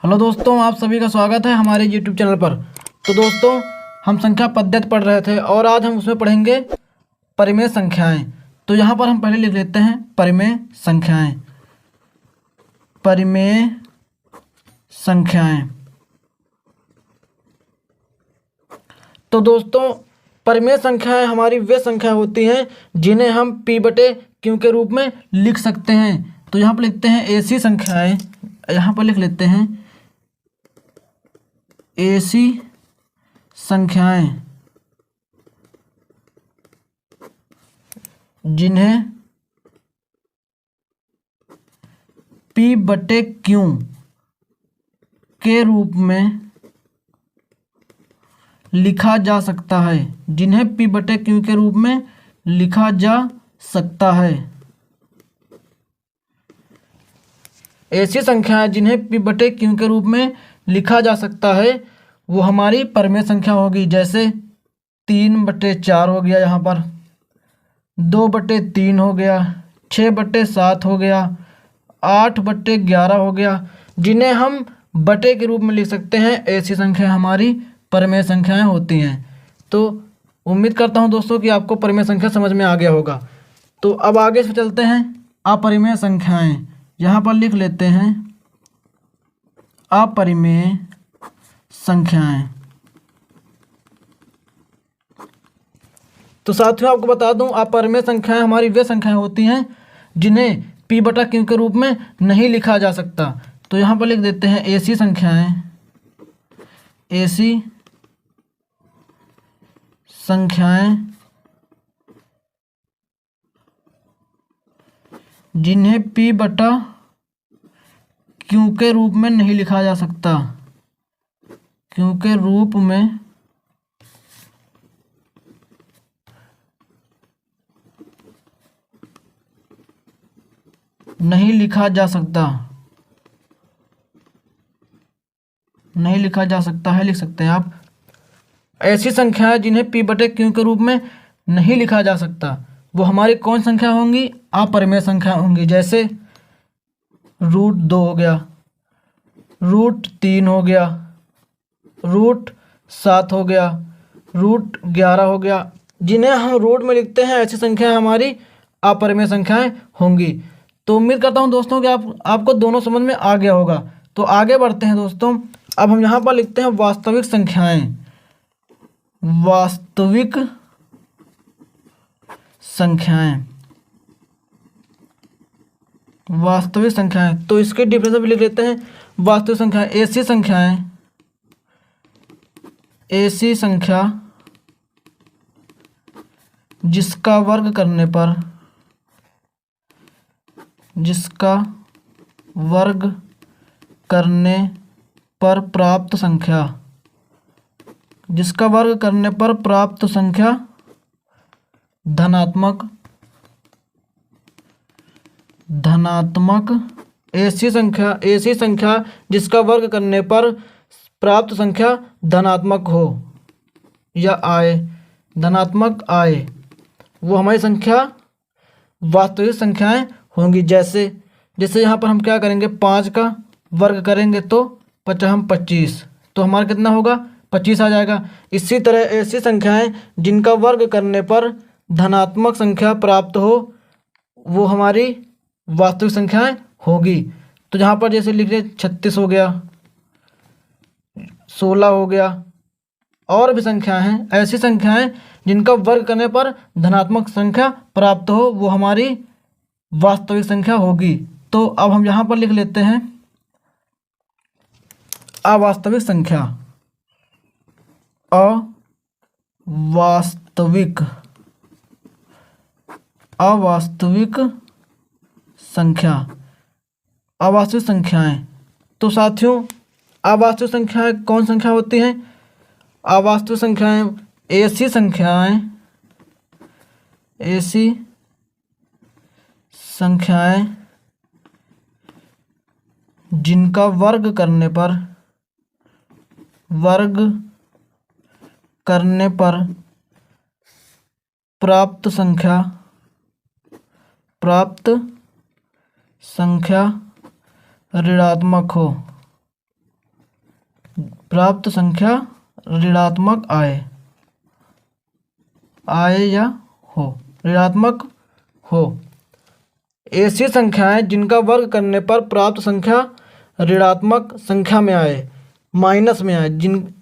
Hello दोस्तों, आप सभी का स्वागत है हमारे YouTube चैनल पर। तो दोस्तों, हम संख्या पद्धति पढ़ रहे थे और आज हम उसमें पढ़ेंगे परिमेय संख्याएं। तो यहाँ पर हम पहले लिख लेते हैं परिमेय संख्याएं। परिमेय संख्याएं। तो दोस्तों, परिमेय संख्याएं हमारी वे संख्या होती हैं जिन्हें हम P/Q के रूप में लिख सकते हैं। तो यहाँ पर लिखते हैं ऐसी संख्याएं, यहाँ पर लिख लेते हैं ऐसी संख्याएं जिन्हें P/Q के रूप में लिखा जा सकता है। जिन्हें P/Q के रूप में लिखा जा सकता है। ऐसी संख्याएं जिन्हें P/Q के रूप में लिखा जा सकता है वो हमारी परिमेय संख्या होगी। जैसे 3/4 हो गया, यहाँ पर 2/3 हो गया, 6/7 हो गया, 8/11 हो गया, जिन्हें हम बटे के रूप में लिख सकते हैं। ऐसी संख्या हमारी परिमेय संख्याएं होती हैं। तो उम्मीद करता हूं दोस्तों कि आपको परिमेय संख्या समझ में आ गया होगा। तो अब आगे से चलते हैं अपरिमेय संख्याएं। यहाँ पर लिख लेते हैं अपरिमेय संख्याएं। तो साथियों, आपको बता दूं, अपरिमेय संख्याएं हमारी वे संख्याएं होती हैं जिन्हें P/Q के रूप में नहीं लिखा जा सकता। तो यहाँ पर लिख देते हैं ऐसी संख्याएं, ऐसी संख्याएं जिन्हें P/Q के रूप में नहीं लिखा जा सकता। Q के रूप में नहीं लिखा जा सकता, नहीं लिखा जा सकता है, लिख सकते हैं आप। ऐसी संख्याएं जिन्हें P/Q के रूप में नहीं लिखा जा सकता वो हमारी कौन संख्या होंगी? अपरिमेय संख्या होंगी। जैसे √2 हो गया, √3 हो गया, √7 हो गया, √11 हो गया। जिन्हें हम रूट में लिखते हैं ऐसी संख्याएं हमारी अपरिमेय संख्याएं होंगी। तो उम्मीद करता हूं दोस्तों कि आपको दोनों समझ में आ गया होगा। तो आगे बढ़ते हैं दोस्तों। अब हम यहाँ पर लिखते हैं वास्तविक संख्याएं। वास्तविक संख्याएं, वास्तविक संख्याएं। तो इसके डिफरेंस भी लिख लेते हैं। वास्तविक संख्याएं ऐसी संख्याएं, ऐसी संख्या जिसका वर्ग करने पर, जिसका वर्ग करने पर प्राप्त संख्या, जिसका वर्ग करने पर प्राप्त संख्या धनात्मक, धनात्मक। ऐसी संख्या, ऐसी संख्या जिसका वर्ग करने पर प्राप्त संख्या धनात्मक हो या आए, धनात्मक आए, वो हमारी संख्या वास्तविक संख्याएं होंगी। जैसे यहाँ पर हम क्या करेंगे, 5 का वर्ग करेंगे तो 25, तो हमारा कितना होगा, 25 आ जाएगा। इसी तरह ऐसी संख्याएं जिनका वर्ग करने पर धनात्मक संख्या प्राप्त हो वो हमारी वास्तविक संख्याएं होगी। तो यहाँ पर जैसे लिख रहे 36 हो गया, 16 हो गया, और भी संख्याएं हैं। ऐसी संख्याएं जिनका वर्ग करने पर धनात्मक संख्या प्राप्त हो वो हमारी वास्तविक संख्या होगी। तो अब हम यहाँ पर लिख लेते हैं अवास्तविक संख्या। अवास्तविक, अवास्तविक संख्या, अवास्तविक संख्याएं। तो साथियों, अवास्तविक संख्याएं कौन संख्या होती हैं? अवास्तविक संख्याएं ऐसी संख्याएं, ऐसी संख्याएं जिनका वर्ग करने पर, वर्ग करने पर प्राप्त संख्या, प्राप्त संख्या ऋणात्मक हो, प्राप्त संख्या ऋणात्मक आए या हो, ऋणात्मक हो। ऐसी संख्याएं जिनका वर्ग करने पर प्राप्त संख्या ऋणात्मक संख्या में आए, माइनस में आए।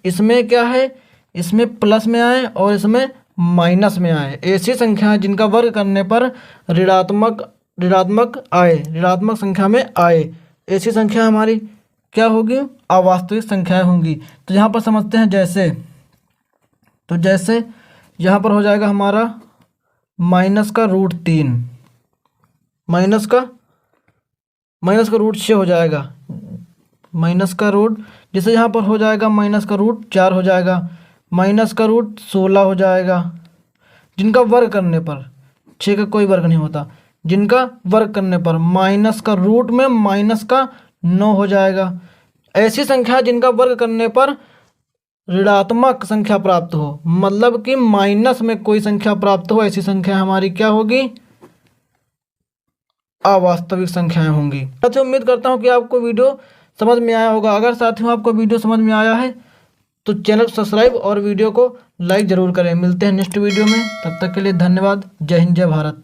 इसमें क्या है, इसमें प्लस में आए और इसमें माइनस में आए। ऐसी संख्याएं जिनका वर्ग करने पर ऋणात्मक आए, ऋणात्मक संख्या में आए, ऐसी संख्या हमारी क्या होगी, अवास्तविक संख्याएं होंगी। तो यहाँ पर समझते हैं जैसे यहाँ पर हो जाएगा हमारा -√3, माइनस का √6 हो जाएगा, जैसे यहाँ पर हो जाएगा -√4 हो जाएगा, -√16 हो जाएगा। जिनका वर्ग करने पर, 6 का कोई वर्ग नहीं होता, जिनका वर्ग करने पर रूट में -9 हो जाएगा। ऐसी संख्या जिनका वर्ग करने पर ऋणात्मक संख्या प्राप्त हो, मतलब कि माइनस में कोई संख्या प्राप्त हो, ऐसी संख्या हमारी क्या होगी, अवास्तविक संख्याएं होंगी। साथियों, उम्मीद करता हूं कि आपको वीडियो समझ में आया होगा। अगर साथियों आपको वीडियो समझ में आया है तो चैनल को सब्सक्राइब और वीडियो को लाइक ज़रूर करें। मिलते हैं नेक्स्ट वीडियो में, तब तक के लिए धन्यवाद। जय हिंद, जय भारत।